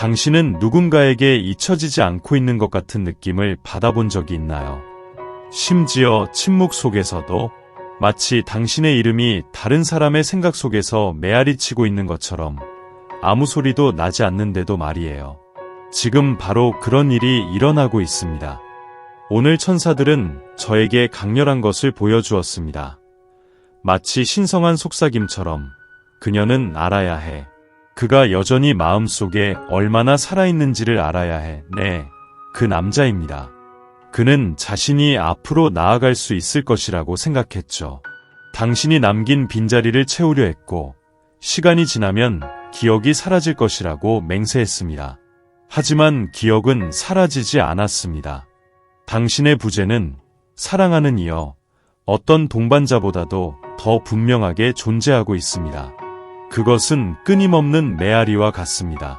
당신은 누군가에게 잊혀지지 않고 있는 것 같은 느낌을 받아본 적이 있나요? 심지어 침묵 속에서도 마치 당신의 이름이 다른 사람의 생각 속에서 메아리 치고 있는 것처럼 아무 소리도 나지 않는데도 말이에요. 지금 바로 그런 일이 일어나고 있습니다. 오늘 천사들은 저에게 강렬한 것을 보여주었습니다. 마치 신성한 속삭임처럼 그녀는 알아야 해. 그가 여전히 마음속에 얼마나 살아있는지를 알아야 해. 네, 그 남자입니다. 그는 자신이 앞으로 나아갈 수 있을 것이라고 생각했죠. 당신이 남긴 빈자리를 채우려 했고 시간이 지나면 기억이 사라질 것이라고 맹세했습니다. 하지만 기억은 사라지지 않았습니다. 당신의 부재는 사랑하는 이여 어떤 동반자보다도 더 분명하게 존재하고 있습니다. 그것은 끊임없는 메아리와 같습니다.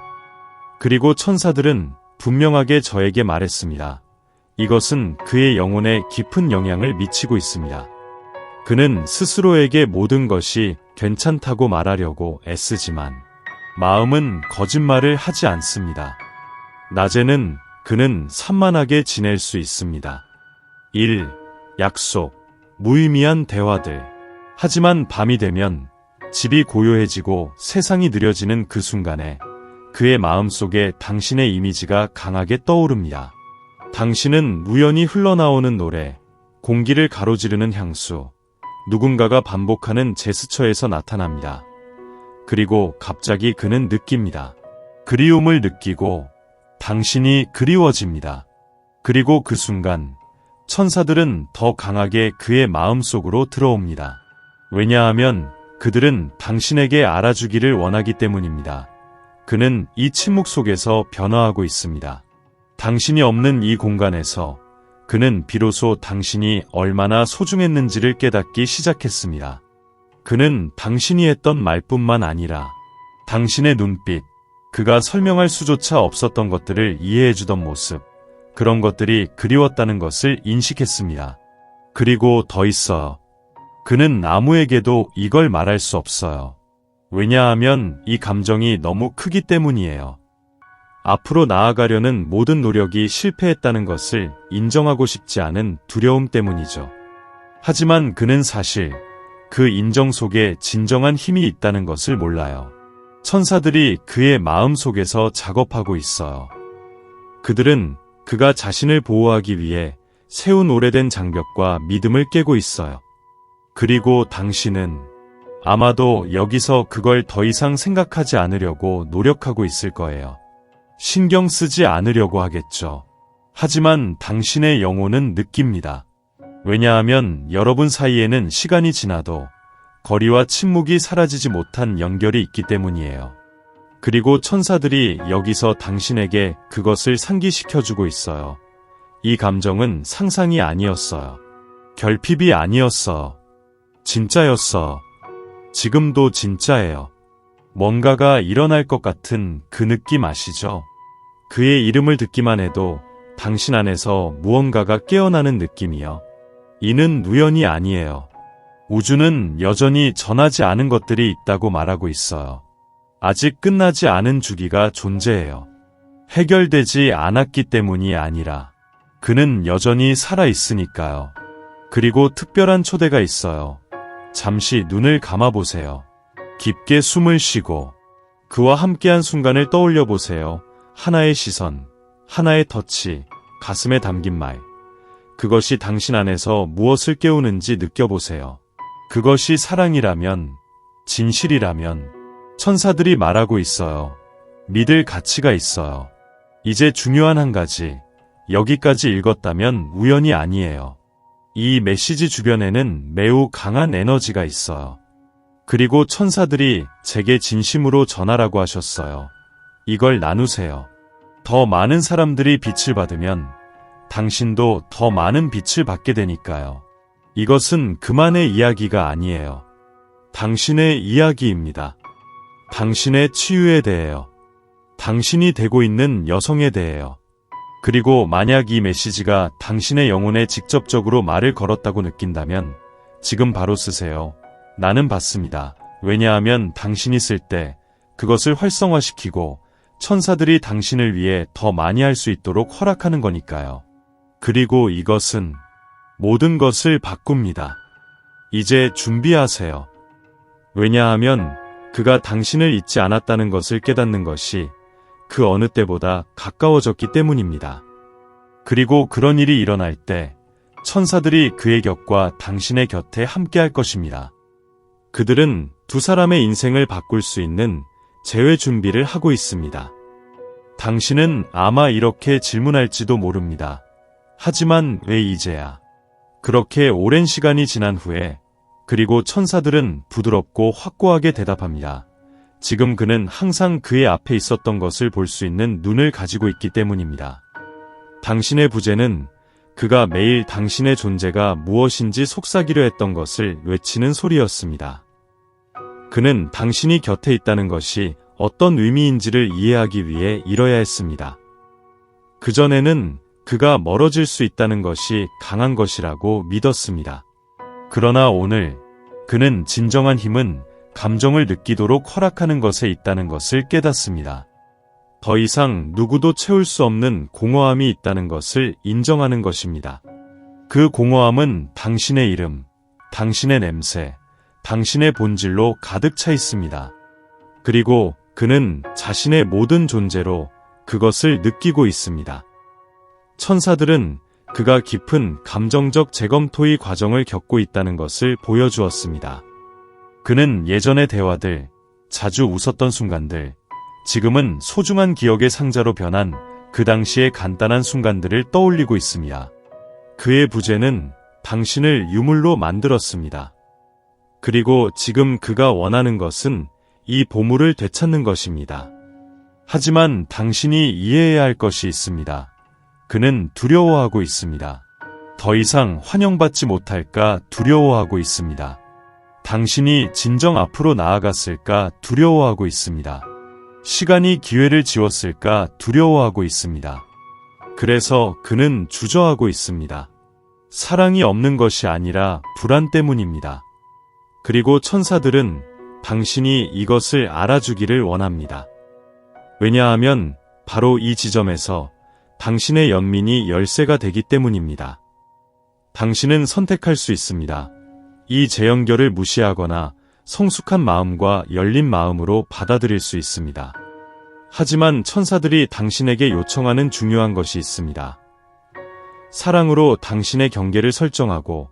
그리고 천사들은 분명하게 저에게 말했습니다. 이것은 그의 영혼에 깊은 영향을 미치고 있습니다. 그는 스스로에게 모든 것이 괜찮다고 말하려고 애쓰지만 마음은 거짓말을 하지 않습니다. 낮에는 그는 산만하게 지낼 수 있습니다. 일, 약속, 무의미한 대화들. 하지만 밤이 되면 집이 고요해지고 세상이 느려지는 그 순간에 그의 마음속에 당신의 이미지가 강하게 떠오릅니다. 당신은 우연히 흘러나오는 노래, 공기를 가로지르는 향수, 누군가가 반복하는 제스처에서 나타납니다. 그리고 갑자기 그는 느낍니다. 그리움을 느끼고 당신이 그리워집니다. 그리고 그 순간 천사들은 더 강하게 그의 마음속으로 들어옵니다. 왜냐하면 그들은 당신에게 알아주기를 원하기 때문입니다. 그는 이 침묵 속에서 변화하고 있습니다. 당신이 없는 이 공간에서 그는 비로소 당신이 얼마나 소중했는지를 깨닫기 시작했습니다. 그는 당신이 했던 말뿐만 아니라 당신의 눈빛, 그가 설명할 수조차 없었던 것들을 이해해주던 모습, 그런 것들이 그리웠다는 것을 인식했습니다. 그리고 더 있어요. 그는 아무에게도 이걸 말할 수 없어요. 왜냐하면 이 감정이 너무 크기 때문이에요. 앞으로 나아가려는 모든 노력이 실패했다는 것을 인정하고 싶지 않은 두려움 때문이죠. 하지만 그는 사실 그 인정 속에 진정한 힘이 있다는 것을 몰라요. 천사들이 그의 마음 속에서 작업하고 있어요. 그들은 그가 자신을 보호하기 위해 세운 오래된 장벽과 믿음을 깨고 있어요. 그리고 당신은 아마도 여기서 그걸 더 이상 생각하지 않으려고 노력하고 있을 거예요. 신경 쓰지 않으려고 하겠죠. 하지만 당신의 영혼은 느낍니다. 왜냐하면 여러분 사이에는 시간이 지나도 거리와 침묵이 사라지지 못한 연결이 있기 때문이에요. 그리고 천사들이 여기서 당신에게 그것을 상기시켜주고 있어요. 이 감정은 상상이 아니었어요. 결핍이 아니었어. 진짜였어. 지금도 진짜예요. 뭔가가 일어날 것 같은 그 느낌 아시죠? 그의 이름을 듣기만 해도 당신 안에서 무언가가 깨어나는 느낌이요. 이는 우연이 아니에요. 우주는 여전히 전하지 않은 것들이 있다고 말하고 있어요. 아직 끝나지 않은 주기가 존재해요. 해결되지 않았기 때문이 아니라 그는 여전히 살아있으니까요. 그리고 특별한 초대가 있어요. 잠시 눈을 감아보세요. 깊게 숨을 쉬고 그와 함께한 순간을 떠올려 보세요. 하나의 시선, 하나의 터치, 가슴에 담긴 말. 그것이 당신 안에서 무엇을 깨우는지 느껴보세요. 그것이 사랑이라면, 진실이라면 천사들이 말하고 있어요. 믿을 가치가 있어요. 이제 중요한 한 가지, 여기까지 읽었다면 우연이 아니에요. 이 메시지 주변에는 매우 강한 에너지가 있어요. 그리고 천사들이 제게 진심으로 전하라고 하셨어요. 이걸 나누세요. 더 많은 사람들이 빛을 받으면 당신도 더 많은 빛을 받게 되니까요. 이것은 그만의 이야기가 아니에요. 당신의 이야기입니다. 당신의 치유에 대해요. 당신이 되고 있는 여성에 대해요. 그리고 만약 이 메시지가 당신의 영혼에 직접적으로 말을 걸었다고 느낀다면 지금 바로 쓰세요. 나는 받습니다. 왜냐하면 당신이 쓸 때 그것을 활성화시키고 천사들이 당신을 위해 더 많이 할 수 있도록 허락하는 거니까요. 그리고 이것은 모든 것을 바꿉니다. 이제 준비하세요. 왜냐하면 그가 당신을 잊지 않았다는 것을 깨닫는 것이 그 어느 때보다 가까워졌기 때문입니다. 그리고 그런 일이 일어날 때 천사들이 그의 곁과 당신의 곁에 함께할 것입니다. 그들은 두 사람의 인생을 바꿀 수 있는 재회 준비를 하고 있습니다. 당신은 아마 이렇게 질문할지도 모릅니다. 하지만 왜 이제야? 그렇게 오랜 시간이 지난 후에 그리고 천사들은 부드럽고 확고하게 대답합니다. 지금 그는 항상 그의 앞에 있었던 것을 볼 수 있는 눈을 가지고 있기 때문입니다. 당신의 부재는 그가 매일 당신의 존재가 무엇인지 속삭이려 했던 것을 외치는 소리였습니다. 그는 당신이 곁에 있다는 것이 어떤 의미인지를 이해하기 위해 이뤄야 했습니다. 그전에는 그가 멀어질 수 있다는 것이 강한 것이라고 믿었습니다. 그러나 오늘 그는 진정한 힘은 감정을 느끼도록 허락하는 것에 있다는 것을 깨닫습니다. 더 이상 누구도 채울 수 없는 공허함이 있다는 것을 인정하는 것입니다. 그 공허함은 당신의 이름, 당신의 냄새, 당신의 본질로 가득 차 있습니다. 그리고 그는 자신의 모든 존재로 그것을 느끼고 있습니다. 천사들은 그가 깊은 감정적 재검토의 과정을 겪고 있다는 것을 보여주었습니다. 그는 예전의 대화들, 자주 웃었던 순간들, 지금은 소중한 기억의 상자로 변한 그 당시의 간단한 순간들을 떠올리고 있습니다. 그의 부재는 당신을 유물로 만들었습니다. 그리고 지금 그가 원하는 것은 이 보물을 되찾는 것입니다. 하지만 당신이 이해해야 할 것이 있습니다. 그는 두려워하고 있습니다. 더 이상 환영받지 못할까 두려워하고 있습니다. 당신이 진정 앞으로 나아갔을까 두려워하고 있습니다. 시간이 기회를 지웠을까 두려워하고 있습니다. 그래서 그는 주저하고 있습니다. 사랑이 없는 것이 아니라 불안 때문입니다. 그리고 천사들은 당신이 이것을 알아주기를 원합니다. 왜냐하면 바로 이 지점에서 당신의 연민이 열쇠가 되기 때문입니다. 당신은 선택할 수 있습니다. 이 재연결을 무시하거나 성숙한 마음과 열린 마음으로 받아들일 수 있습니다. 하지만 천사들이 당신에게 요청하는 중요한 것이 있습니다. 사랑으로 당신의 경계를 설정하고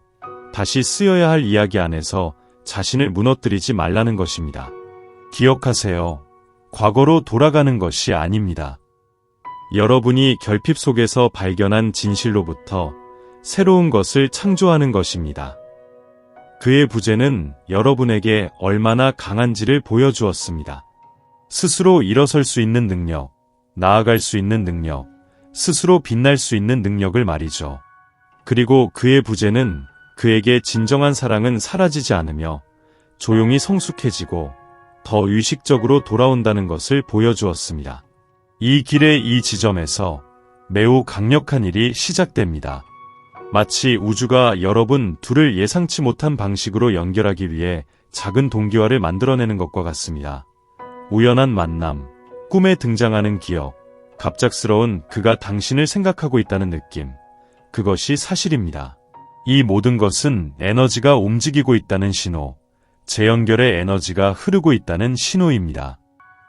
다시 쓰여야 할 이야기 안에서 자신을 무너뜨리지 말라는 것입니다. 기억하세요. 과거로 돌아가는 것이 아닙니다. 여러분이 결핍 속에서 발견한 진실로부터 새로운 것을 창조하는 것입니다. 그의 부재는 여러분에게 얼마나 강한지를 보여주었습니다. 스스로 일어설 수 있는 능력, 나아갈 수 있는 능력, 스스로 빛날 수 있는 능력을 말이죠. 그리고 그의 부재는 그에게 진정한 사랑은 사라지지 않으며 조용히 성숙해지고 더 의식적으로 돌아온다는 것을 보여주었습니다. 이 길의 이 지점에서 매우 강력한 일이 시작됩니다. 마치 우주가 여러분 둘을 예상치 못한 방식으로 연결하기 위해 작은 동기화를 만들어내는 것과 같습니다. 우연한 만남, 꿈에 등장하는 기억, 갑작스러운 그가 당신을 생각하고 있다는 느낌, 그것이 사실입니다. 이 모든 것은 에너지가 움직이고 있다는 신호, 재연결의 에너지가 흐르고 있다는 신호입니다.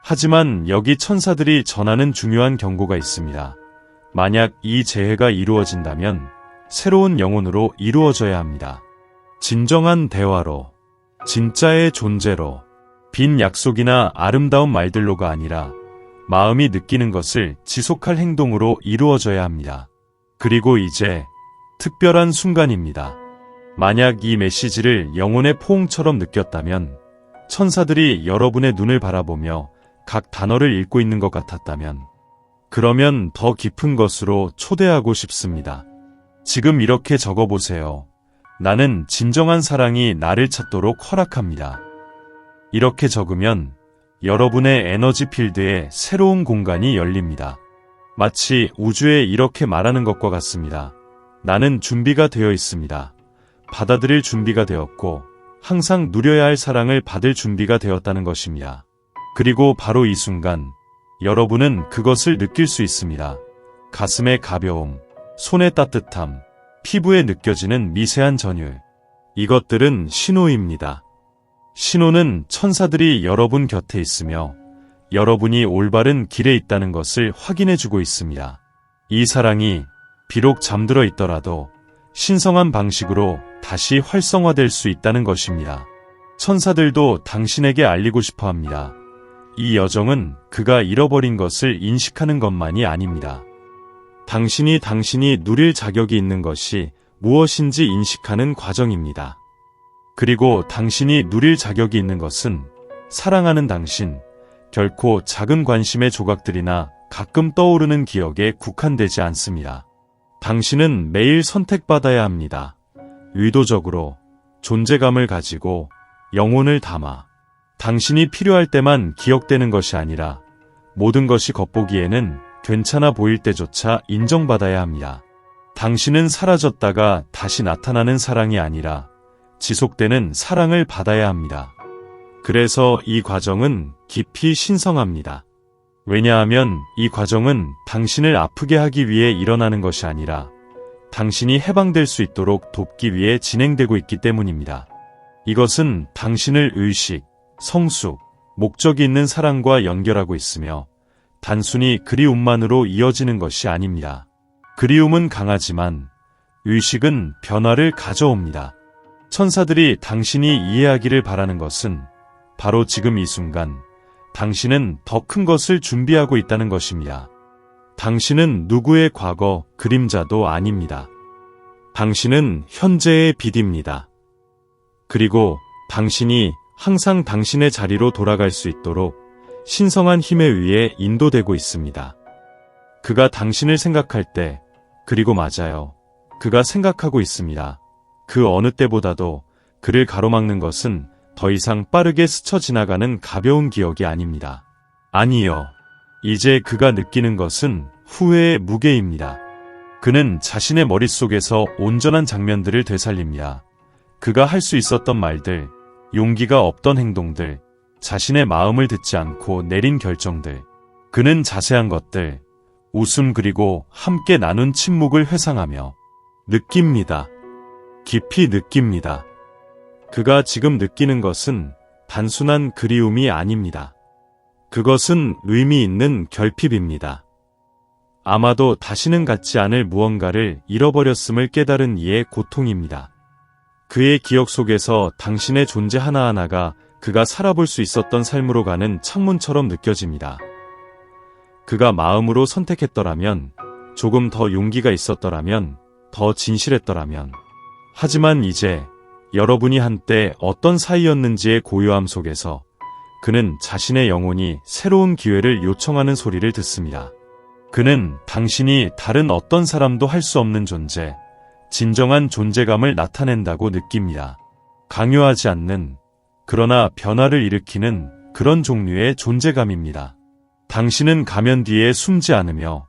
하지만 여기 천사들이 전하는 중요한 경고가 있습니다. 만약 이 재해가 이루어진다면 새로운 영혼으로 이루어져야 합니다. 진정한 대화로, 진짜의 존재로, 빈 약속이나 아름다운 말들로가 아니라 마음이 느끼는 것을 지속할 행동으로 이루어져야 합니다. 그리고 이제 특별한 순간입니다. 만약 이 메시지를 영혼의 포옹처럼 느꼈다면, 천사들이 여러분의 눈을 바라보며 각 단어를 읽고 있는 것 같았다면, 그러면 더 깊은 것으로 초대하고 싶습니다. 지금 이렇게 적어보세요. 나는 진정한 사랑이 나를 찾도록 허락합니다. 이렇게 적으면 여러분의 에너지 필드에 새로운 공간이 열립니다. 마치 우주에 이렇게 말하는 것과 같습니다. 나는 준비가 되어 있습니다. 받아들일 준비가 되었고 항상 누려야 할 사랑을 받을 준비가 되었다는 것입니다. 그리고 바로 이 순간 여러분은 그것을 느낄 수 있습니다. 가슴의 가벼움, 손의 따뜻함, 피부에 느껴지는 미세한 전율. 이것들은 신호입니다. 신호는 천사들이 여러분 곁에 있으며 여러분이 올바른 길에 있다는 것을 확인해주고 있습니다. 이 사랑이 비록 잠들어 있더라도 신성한 방식으로 다시 활성화될 수 있다는 것입니다. 천사들도 당신에게 알리고 싶어 합니다. 이 여정은 그가 잃어버린 것을 인식하는 것만이 아닙니다. 당신이 누릴 자격이 있는 것이 무엇인지 인식하는 과정입니다. 그리고 당신이 누릴 자격이 있는 것은 사랑하는 당신, 결코 작은 관심의 조각들이나 가끔 떠오르는 기억에 국한되지 않습니다. 당신은 매일 선택받아야 합니다. 의도적으로, 존재감을 가지고, 영혼을 담아. 당신이 필요할 때만 기억되는 것이 아니라 모든 것이 겉보기에는 괜찮아 보일 때조차 인정받아야 합니다. 당신은 사라졌다가 다시 나타나는 사랑이 아니라 지속되는 사랑을 받아야 합니다. 그래서 이 과정은 깊이 신성합니다. 왜냐하면 이 과정은 당신을 아프게 하기 위해 일어나는 것이 아니라 당신이 해방될 수 있도록 돕기 위해 진행되고 있기 때문입니다. 이것은 당신을 의식, 성숙, 목적이 있는 사랑과 연결하고 있으며 단순히 그리움만으로 이어지는 것이 아닙니다. 그리움은 강하지만 의식은 변화를 가져옵니다. 천사들이 당신이 이해하기를 바라는 것은 바로 지금 이 순간 당신은 더 큰 것을 준비하고 있다는 것입니다. 당신은 누구의 과거, 그림자도 아닙니다. 당신은 현재의 빛입니다. 그리고 당신이 항상 당신의 자리로 돌아갈 수 있도록 신성한 힘에 의해 인도되고 있습니다. 그가 당신을 생각할 때, 그리고 맞아요. 그가 생각하고 있습니다. 그 어느 때보다도 그를 가로막는 것은 더 이상 빠르게 스쳐 지나가는 가벼운 기억이 아닙니다. 아니요. 이제 그가 느끼는 것은 후회의 무게입니다. 그는 자신의 머릿속에서 온전한 장면들을 되살립니다. 그가 할 수 있었던 말들, 용기가 없던 행동들, 자신의 마음을 듣지 않고 내린 결정들. 그는 자세한 것들, 웃음 그리고 함께 나눈 침묵을 회상하며 느낍니다. 깊이 느낍니다. 그가 지금 느끼는 것은 단순한 그리움이 아닙니다. 그것은 의미 있는 결핍입니다. 아마도 다시는 갖지 않을 무언가를 잃어버렸음을 깨달은 이의 고통입니다. 그의 기억 속에서 당신의 존재 하나하나가 그가 살아볼 수 있었던 삶으로 가는 창문처럼 느껴집니다. 그가 마음으로 선택했더라면, 조금 더 용기가 있었더라면, 더 진실했더라면. 하지만 이제 여러분이 한때 어떤 사이였는지의 고요함 속에서 그는 자신의 영혼이 새로운 기회를 요청하는 소리를 듣습니다. 그는 당신이 다른 어떤 사람도 할 수 없는 존재, 진정한 존재감을 나타낸다고 느낍니다. 강요하지 않는, 그러나 변화를 일으키는 그런 종류의 존재감입니다. 당신은 가면 뒤에 숨지 않으며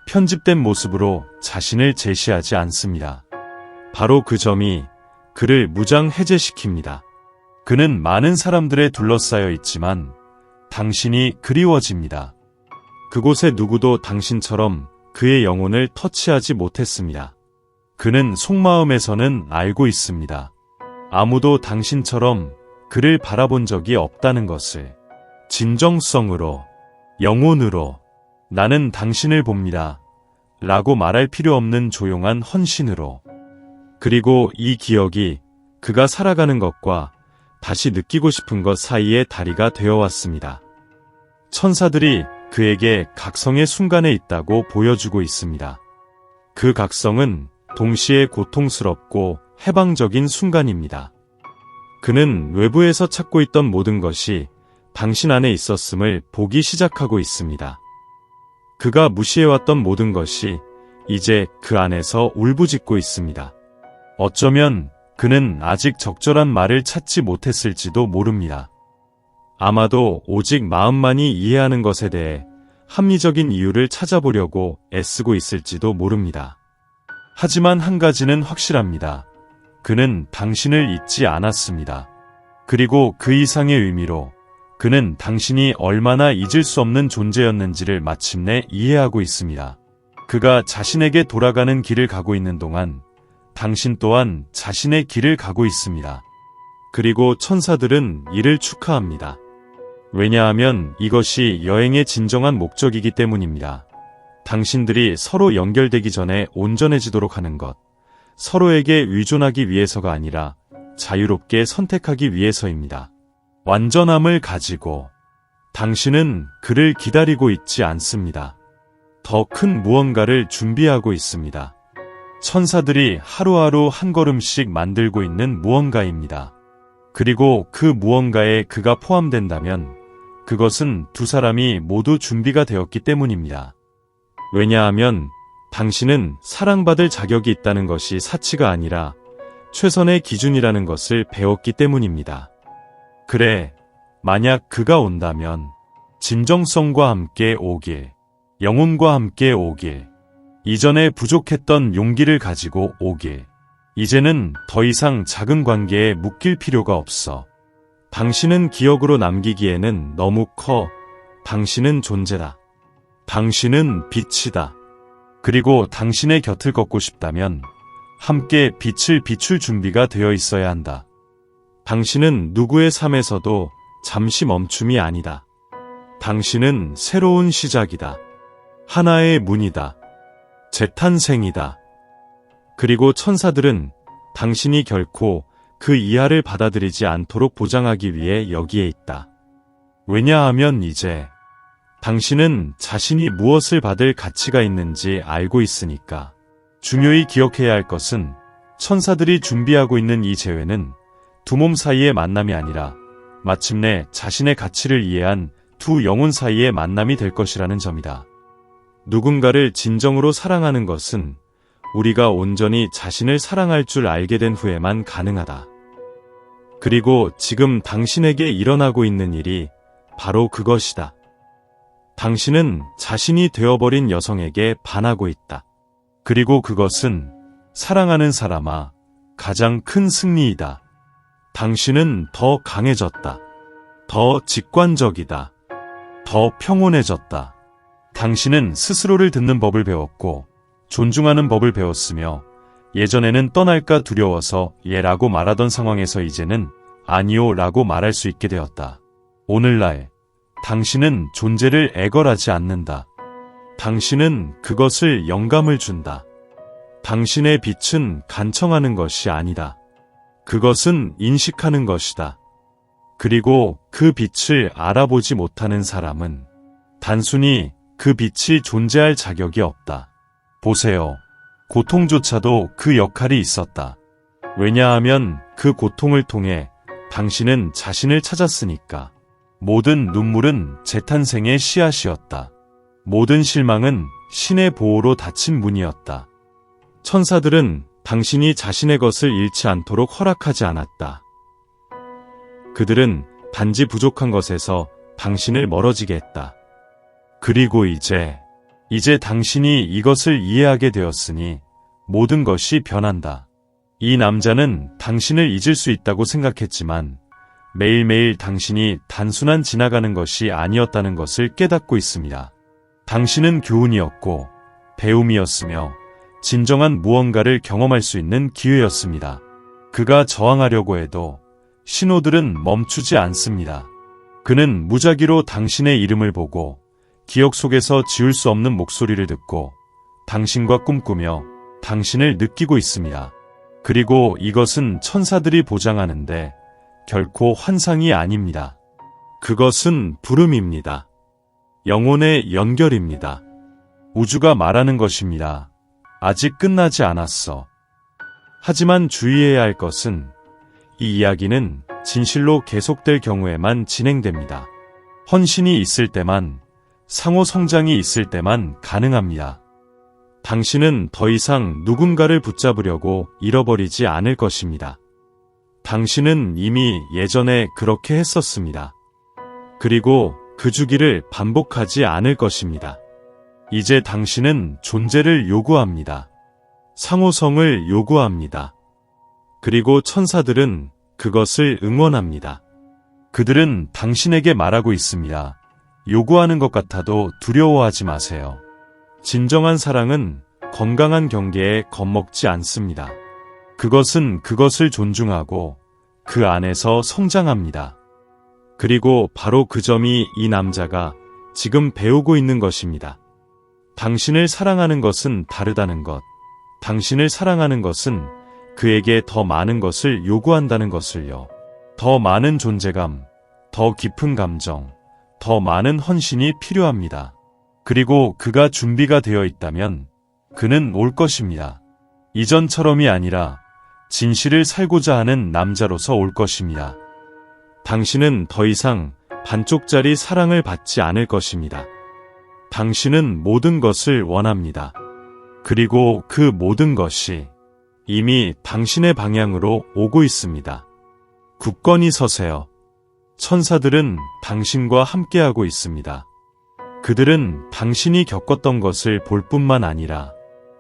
편집된 모습으로 자신을 제시하지 않습니다. 바로 그 점이 그를 무장해제시킵니다. 그는 많은 사람들에 둘러싸여 있지만 당신이 그리워집니다. 그곳에 누구도 당신처럼 그의 영혼을 터치하지 못했습니다. 그는 속마음에서는 알고 있습니다. 아무도 당신처럼 그를 바라본 적이 없다는 것을. 진정성으로, 영혼으로, 나는 당신을 봅니다. 라고 말할 필요 없는 조용한 헌신으로. 그리고 이 기억이 그가 살아가는 것과 다시 느끼고 싶은 것 사이의 다리가 되어왔습니다. 천사들이 그에게 각성의 순간에 있다고 보여주고 있습니다. 그 각성은 동시에 고통스럽고 해방적인 순간입니다. 그는 외부에서 찾고 있던 모든 것이 당신 안에 있었음을 보기 시작하고 있습니다. 그가 무시해왔던 모든 것이 이제 그 안에서 울부짖고 있습니다. 어쩌면 그는 아직 적절한 말을 찾지 못했을지도 모릅니다. 아마도 오직 마음만이 이해하는 것에 대해 합리적인 이유를 찾아보려고 애쓰고 있을지도 모릅니다. 하지만 한 가지는 확실합니다. 그는 당신을 잊지 않았습니다. 그리고 그 이상의 의미로 그는 당신이 얼마나 잊을 수 없는 존재였는지를 마침내 이해하고 있습니다. 그가 자신에게 돌아가는 길을 가고 있는 동안 당신 또한 자신의 길을 가고 있습니다. 그리고 천사들은 이를 축하합니다. 왜냐하면 이것이 여행의 진정한 목적이기 때문입니다. 당신들이 서로 연결되기 전에 온전해지도록 하는 것, 서로에게 의존하기 위해서가 아니라 자유롭게 선택하기 위해서입니다. 완전함을 가지고 당신은 그를 기다리고 있지 않습니다. 더 큰 무언가를 준비하고 있습니다. 천사들이 하루하루 한 걸음씩 만들고 있는 무언가입니다. 그리고 그 무언가에 그가 포함된다면 그것은 두 사람이 모두 준비가 되었기 때문입니다. 왜냐하면 당신은 사랑받을 자격이 있다는 것이 사치가 아니라 최선의 기준이라는 것을 배웠기 때문입니다. 그래, 만약 그가 온다면 진정성과 함께 오길, 영혼과 함께 오길, 이전에 부족했던 용기를 가지고 오길, 이제는 더 이상 작은 관계에 묶일 필요가 없어. 당신은 기억으로 남기기에는 너무 커. 당신은 존재다. 당신은 빛이다. 그리고 당신의 곁을 걷고 싶다면 함께 빛을 비출 준비가 되어 있어야 한다. 당신은 누구의 삶에서도 잠시 멈춤이 아니다. 당신은 새로운 시작이다. 하나의 문이다. 재탄생이다. 그리고 천사들은 당신이 결코 그 이하를 받아들이지 않도록 보장하기 위해 여기에 있다. 왜냐하면 이제 당신은 자신이 무엇을 받을 가치가 있는지 알고 있으니까. 중요히 기억해야 할 것은 천사들이 준비하고 있는 이 재회는 두 몸 사이의 만남이 아니라 마침내 자신의 가치를 이해한 두 영혼 사이의 만남이 될 것이라는 점이다. 누군가를 진정으로 사랑하는 것은 우리가 온전히 자신을 사랑할 줄 알게 된 후에만 가능하다. 그리고 지금 당신에게 일어나고 있는 일이 바로 그것이다. 당신은 자신이 되어버린 여성에게 반하고 있다. 그리고 그것은 사랑하는 사람아, 가장 큰 승리이다. 당신은 더 강해졌다. 더 직관적이다. 더 평온해졌다. 당신은 스스로를 듣는 법을 배웠고 존중하는 법을 배웠으며 예전에는 떠날까 두려워서 예라고 말하던 상황에서 이제는 아니요 라고 말할 수 있게 되었다. 오늘날 당신은 존재를 애걸하지 않는다. 당신은 그것을 영감을 준다. 당신의 빛은 간청하는 것이 아니다. 그것은 인식하는 것이다. 그리고 그 빛을 알아보지 못하는 사람은 단순히 그 빛이 존재할 자격이 없다. 보세요. 고통조차도 그 역할이 있었다. 왜냐하면 그 고통을 통해 당신은 자신을 찾았으니까. 모든 눈물은 재탄생의 씨앗이었다. 모든 실망은 신의 보호로 닫힌 문이었다. 천사들은 당신이 자신의 것을 잃지 않도록 허락하지 않았다. 그들은 단지 부족한 것에서 당신을 멀어지게 했다. 그리고 이제 당신이 이것을 이해하게 되었으니 모든 것이 변한다. 이 남자는 당신을 잊을 수 있다고 생각했지만 매일매일 당신이 단순한 지나가는 것이 아니었다는 것을 깨닫고 있습니다. 당신은 교훈이었고 배움이었으며 진정한 무언가를 경험할 수 있는 기회였습니다. 그가 저항하려고 해도 신호들은 멈추지 않습니다. 그는 무작위로 당신의 이름을 보고 기억 속에서 지울 수 없는 목소리를 듣고 당신과 꿈꾸며 당신을 느끼고 있습니다. 그리고 이것은 천사들이 보장하는데 결코 환상이 아닙니다. 그것은 부름입니다. 영혼의 연결입니다. 우주가 말하는 것입니다. 아직 끝나지 않았어. 하지만 주의해야 할 것은 이 이야기는 진실로 계속될 경우에만 진행됩니다. 헌신이 있을 때만, 상호 성장이 있을 때만 가능합니다. 당신은 더 이상 누군가를 붙잡으려고 잃어버리지 않을 것입니다. 당신은 이미 예전에 그렇게 했었습니다. 그리고 그 주기를 반복하지 않을 것입니다. 이제 당신은 존재를 요구합니다. 상호성을 요구합니다. 그리고 천사들은 그것을 응원합니다. 그들은 당신에게 말하고 있습니다. 요구하는 것 같아도 두려워하지 마세요. 진정한 사랑은 건강한 경계에 겁먹지 않습니다. 그것은 그것을 존중하고 그 안에서 성장합니다. 그리고 바로 그 점이 이 남자가 지금 배우고 있는 것입니다. 당신을 사랑하는 것은 다르다는 것. 당신을 사랑하는 것은 그에게 더 많은 것을 요구한다는 것을요. 더 많은 존재감, 더 깊은 감정, 더 많은 헌신이 필요합니다. 그리고 그가 준비가 되어 있다면 그는 올 것입니다. 이전처럼이 아니라 진실을 살고자 하는 남자로서 올 것입니다. 당신은 더 이상 반쪽짜리 사랑을 받지 않을 것입니다. 당신은 모든 것을 원합니다. 그리고 그 모든 것이 이미 당신의 방향으로 오고 있습니다. 굳건히 서세요. 천사들은 당신과 함께하고 있습니다. 그들은 당신이 겪었던 것을 볼 뿐만 아니라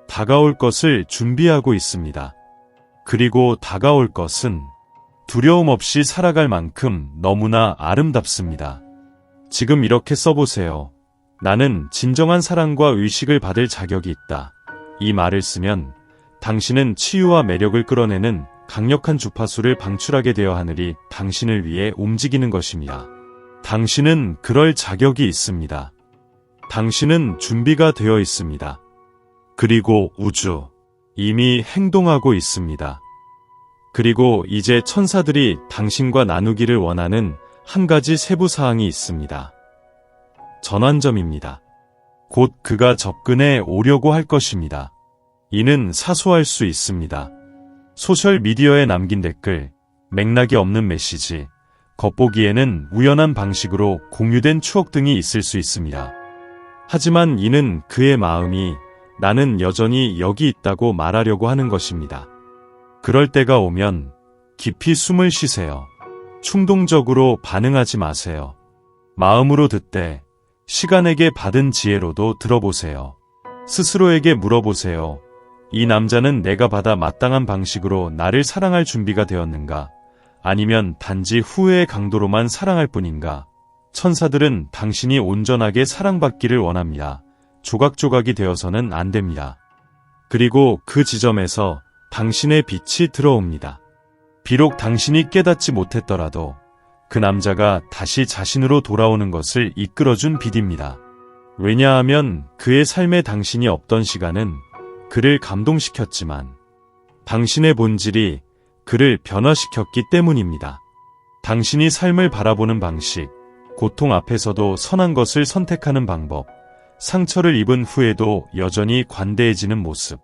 다가올 것을 준비하고 있습니다. 그리고 다가올 것은 두려움 없이 살아갈 만큼 너무나 아름답습니다. 지금 이렇게 써보세요. 나는 진정한 사랑과 의식을 받을 자격이 있다. 이 말을 쓰면 당신은 치유와 매력을 끌어내는 강력한 주파수를 방출하게 되어 하늘이 당신을 위해 움직이는 것입니다. 당신은 그럴 자격이 있습니다. 당신은 준비가 되어 있습니다. 그리고 우주, 이미 행동하고 있습니다. 그리고 이제 천사들이 당신과 나누기를 원하는 한 가지 세부사항이 있습니다. 전환점입니다. 곧 그가 접근해 오려고 할 것입니다. 이는 사소할 수 있습니다. 소셜미디어에 남긴 댓글, 맥락이 없는 메시지, 겉보기에는 우연한 방식으로 공유된 추억 등이 있을 수 있습니다. 하지만 이는 그의 마음이 나는 여전히 여기 있다고 말하려고 하는 것입니다. 그럴 때가 오면 깊이 숨을 쉬세요. 충동적으로 반응하지 마세요. 마음으로 듣되 시간에게 받은 지혜로도 들어보세요. 스스로에게 물어보세요. 이 남자는 내가 받아 마땅한 방식으로 나를 사랑할 준비가 되었는가? 아니면 단지 후회의 강도로만 사랑할 뿐인가? 천사들은 당신이 온전하게 사랑받기를 원합니다. 조각조각이 되어서는 안 됩니다. 그리고 그 지점에서 당신의 빛이 들어옵니다. 비록 당신이 깨닫지 못했더라도 그 남자가 다시 자신으로 돌아오는 것을 이끌어준 빛입니다. 왜냐하면 그의 삶에 당신이 없던 시간은 그를 감동시켰지만 당신의 본질이 그를 변화시켰기 때문입니다. 당신이 삶을 바라보는 방식, 고통 앞에서도 선한 것을 선택하는 방법, 상처를 입은 후에도 여전히 관대해지는 모습.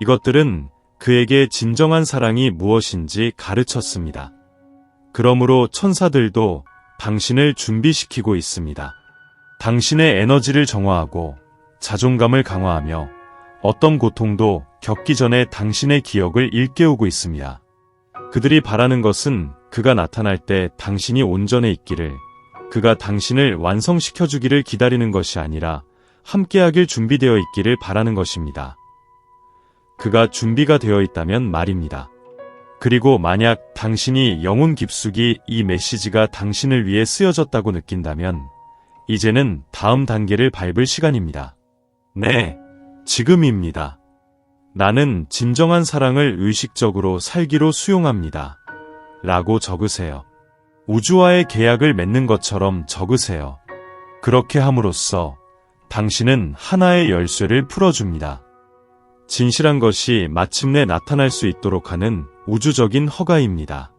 이것들은 그에게 진정한 사랑이 무엇인지 가르쳤습니다. 그러므로 천사들도 당신을 준비시키고 있습니다. 당신의 에너지를 정화하고 자존감을 강화하며 어떤 고통도 겪기 전에 당신의 기억을 일깨우고 있습니다. 그들이 바라는 것은 그가 나타날 때 당신이 온전해 있기를, 그가 당신을 완성시켜주기를 기다리는 것이 아니라 함께하길 준비되어 있기를 바라는 것입니다. 그가 준비가 되어 있다면 말입니다. 그리고 만약 당신이 영혼 깊숙이 이 메시지가 당신을 위해 쓰여졌다고 느낀다면 이제는 다음 단계를 밟을 시간입니다. 네, 지금입니다. 나는 진정한 사랑을 의식적으로 살기로 수용합니다. 라고 적으세요. 우주와의 계약을 맺는 것처럼 적으세요. 그렇게 함으로써 당신은 하나의 열쇠를 풀어줍니다. 진실한 것이 마침내 나타날 수 있도록 하는 우주적인 허가입니다.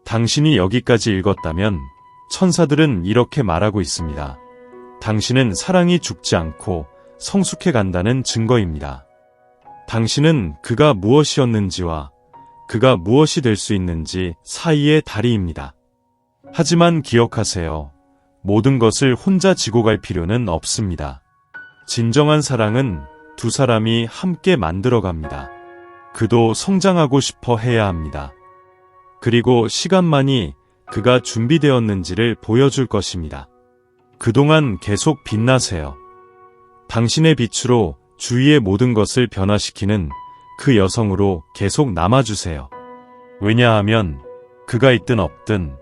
당신이 여기까지 읽었다면 천사들은 이렇게 말하고 있습니다. 당신은 사랑이 죽지 않고 성숙해 간다는 증거입니다. 당신은 그가 무엇이었는지와 그가 무엇이 될 수 있는지 사이의 다리입니다. 하지만 기억하세요. 모든 것을 혼자 지고 갈 필요는 없습니다. 진정한 사랑은 두 사람이 함께 만들어갑니다. 그도 성장하고 싶어 해야 합니다. 그리고 시간만이 그가 준비되었는지를 보여줄 것입니다. 그동안 계속 빛나세요. 당신의 빛으로 주위의 모든 것을 변화시키는 그 여성으로 계속 남아주세요. 왜냐하면 그가 있든 없든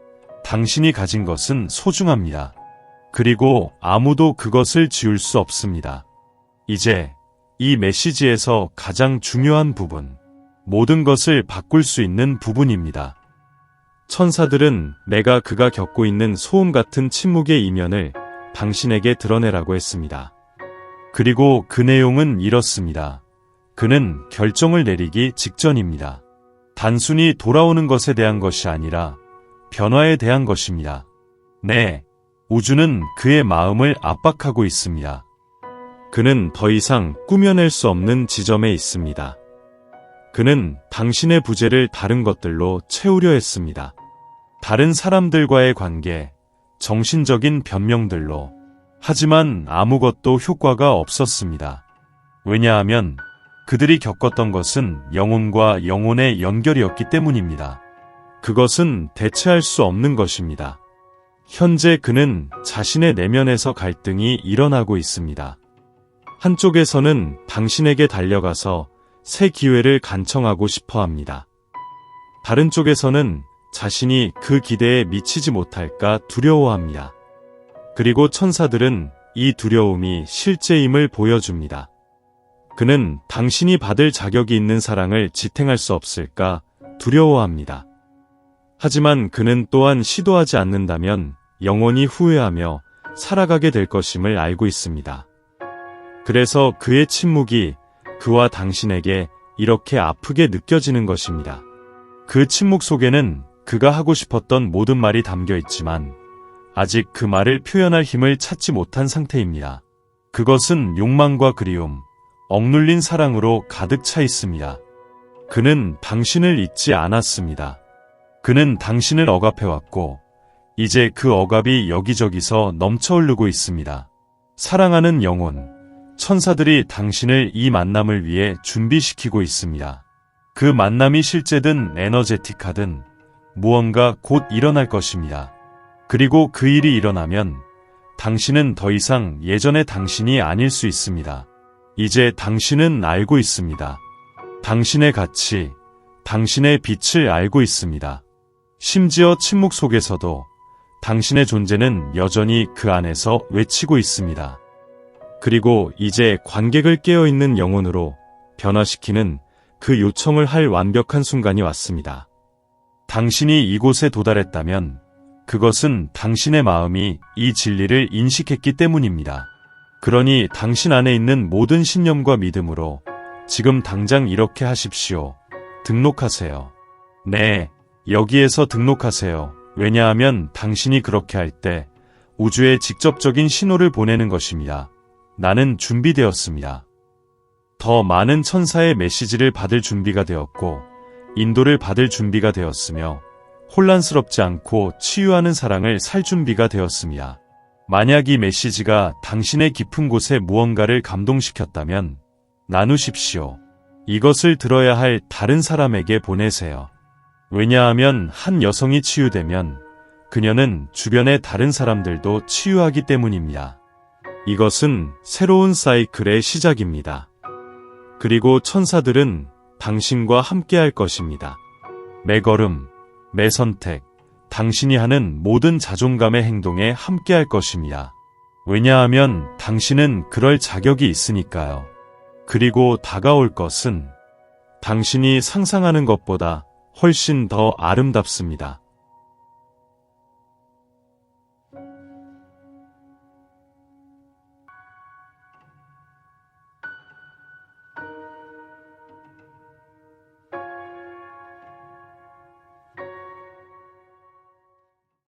당신이 가진 것은 소중합니다. 그리고 아무도 그것을 지울 수 없습니다. 이제 이 메시지에서 가장 중요한 부분, 모든 것을 바꿀 수 있는 부분입니다. 천사들은 내가 그가 겪고 있는 소음 같은 침묵의 이면을 당신에게 드러내라고 했습니다. 그리고 그 내용은 이렇습니다. 그는 결정을 내리기 직전입니다. 단순히 돌아오는 것에 대한 것이 아니라 변화에 대한 것입니다. 네, 우주는 그의 마음을 압박하고 있습니다. 그는 더 이상 꾸며낼 수 없는 지점에 있습니다. 그는 당신의 부재를 다른 것들로 채우려 했습니다. 다른 사람들과의 관계, 정신적인 변명들로. 하지만 아무것도 효과가 없었습니다. 왜냐하면 그들이 겪었던 것은 영혼과 영혼의 연결이었기 때문입니다. 그것은 대체할 수 없는 것입니다. 현재 그는 자신의 내면에서 갈등이 일어나고 있습니다. 한쪽에서는 당신에게 달려가서 새 기회를 간청하고 싶어 합니다. 다른 쪽에서는 자신이 그 기대에 미치지 못할까 두려워합니다. 그리고 천사들은 이 두려움이 실제임을 보여줍니다. 그는 당신이 받을 자격이 있는 사랑을 지탱할 수 없을까 두려워합니다. 하지만 그는 또한 시도하지 않는다면 영원히 후회하며 살아가게 될 것임을 알고 있습니다. 그래서 그의 침묵이 그와 당신에게 이렇게 아프게 느껴지는 것입니다. 그 침묵 속에는 그가 하고 싶었던 모든 말이 담겨 있지만 아직 그 말을 표현할 힘을 찾지 못한 상태입니다. 그것은 욕망과 그리움, 억눌린 사랑으로 가득 차 있습니다. 그는 당신을 잊지 않았습니다. 그는 당신을 억압해왔고 이제 그 억압이 여기저기서 넘쳐흐르고 있습니다. 사랑하는 영혼, 천사들이 당신을 이 만남을 위해 준비시키고 있습니다. 그 만남이 실제든 에너제틱하든 무언가 곧 일어날 것입니다. 그리고 그 일이 일어나면 당신은 더 이상 예전의 당신이 아닐 수 있습니다. 이제 당신은 알고 있습니다. 당신의 가치, 당신의 빛을 알고 있습니다. 심지어 침묵 속에서도 당신의 존재는 여전히 그 안에서 외치고 있습니다. 그리고 이제 관객을 깨어있는 영혼으로 변화시키는 그 요청을 할 완벽한 순간이 왔습니다. 당신이 이곳에 도달했다면 그것은 당신의 마음이 이 진리를 인식했기 때문입니다. 그러니 당신 안에 있는 모든 신념과 믿음으로 지금 당장 이렇게 하십시오. 등록하세요. 네, 여기에서 등록하세요. 왜냐하면 당신이 그렇게 할 때 우주에 직접적인 신호를 보내는 것입니다. 나는 준비되었습니다. 더 많은 천사의 메시지를 받을 준비가 되었고 인도를 받을 준비가 되었으며 혼란스럽지 않고 치유하는 사랑을 살 준비가 되었습니다. 만약 이 메시지가 당신의 깊은 곳에 무언가를 감동시켰다면 나누십시오. 이것을 들어야 할 다른 사람에게 보내세요. 왜냐하면 한 여성이 치유되면 그녀는 주변의 다른 사람들도 치유하기 때문입니다. 이것은 새로운 사이클의 시작입니다. 그리고 천사들은 당신과 함께할 것입니다. 매 걸음, 매 선택, 당신이 하는 모든 자존감의 행동에 함께할 것입니다. 왜냐하면 당신은 그럴 자격이 있으니까요. 그리고 다가올 것은 당신이 상상하는 것보다 훨씬 더 아름답습니다.